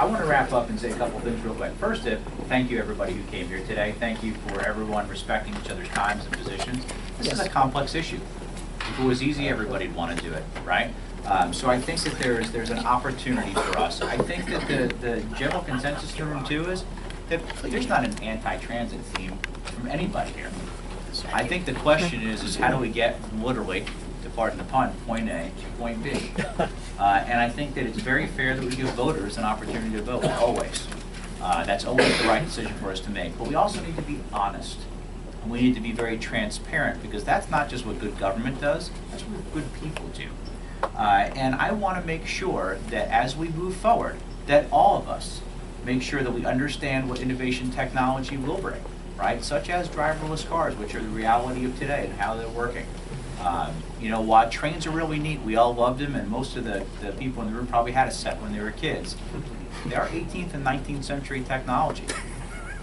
I want to wrap up and say a couple of things real quick. First, thank you everybody who came here today. Thank you for everyone respecting each other's times and positions. This is a complex issue. If it was easy, everybody'd want to do it, right? So I think that there's an opportunity for us. I think that the general consensus in the room too is that there's not an anti-transit theme from anybody here. I think the question is how do we get literally, to pardon the pun, point A to point B? And I think that it's very fair that we give voters an opportunity to vote, always. That's always the right decision for us to make. But we also need to be honest. And we need to be very transparent, because that's not just what good government does, that's what good people do. And I want to make sure that as we move forward, that all of us make sure that we understand what innovation technology will bring, right? Such as driverless cars, which are the reality of today and how they're working. You know, while trains are really neat, we all loved them, and most of the people in the room probably had a set when they were kids. They are 18th and 19th century technology,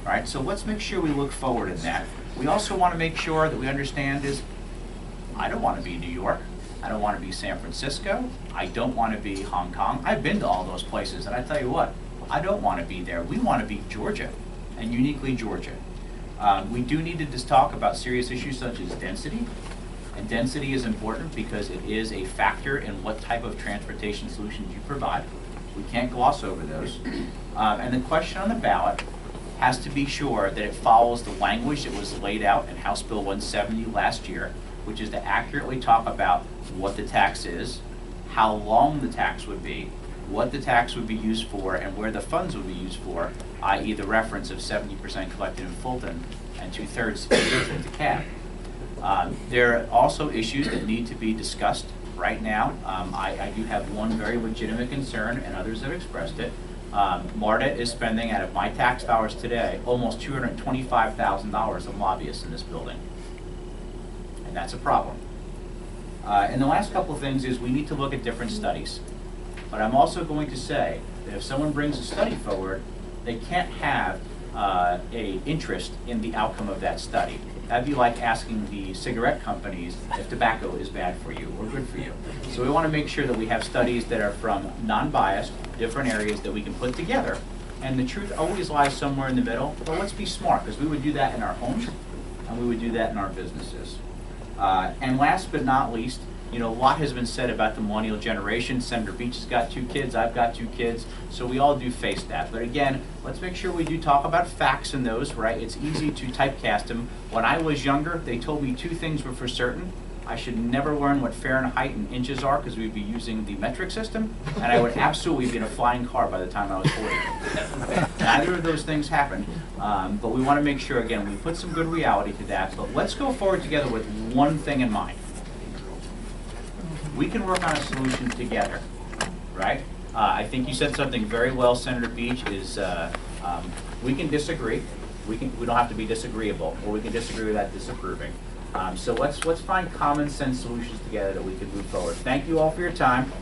right? So let's make sure we look forward in that. We also want to make sure that we understand is, I don't want to be New York. I don't want to be San Francisco. I don't want to be Hong Kong. I've been to all those places, and I tell you what, I don't want to be there. We want to be Georgia, and uniquely Georgia. We do need to just talk about serious issues such as density. And density is important because it is a factor in what type of transportation solutions you provide. We can't gloss over those. And the question on the ballot has to be sure that it follows the language that was laid out in House Bill 170 last year, which is to accurately talk about what the tax is, how long the tax would be, what the tax would be used for, and where the funds would be used for, i.e. the reference of 70% collected in Fulton and 2/3 into CAB. There are also issues that need to be discussed right now. I do have one very legitimate concern, and others have expressed it. MARTA is spending, out of my tax dollars today, almost $225,000 on lobbyists in this building. And that's a problem. And the last couple of things is we need to look at different studies. But I'm also going to say that if someone brings a study forward, they can't have a interest in the outcome of that study. That'd be like asking the cigarette companies if tobacco is bad for you or good for you. So we want to make sure that we have studies that are from non-biased, different areas that we can put together. And the truth always lies somewhere in the middle. But let's be smart, because we would do that in our homes, and we would do that in our businesses. And last but not least, you know, a lot has been said about the millennial generation. Senator Beach has got 2 kids, I've got 2 kids, so we all do face that. But again, let's make sure we do talk about facts in those, right? It's easy to typecast them. When I was younger, they told me 2 things were for certain. I should never learn what Fahrenheit and inches are, because we'd be using the metric system, and I would absolutely be in a flying car by the time I was 40. Neither of those things happened, but we want to make sure, again, we put some good reality to that. But let's go forward together with one thing in mind. We can work on a solution together, right? I think you said something very well, Senator Beach, is we can disagree. We don't have to be disagreeable, or we can disagree without disapproving. So let's find common sense solutions together that we can move forward. Thank you all for your time.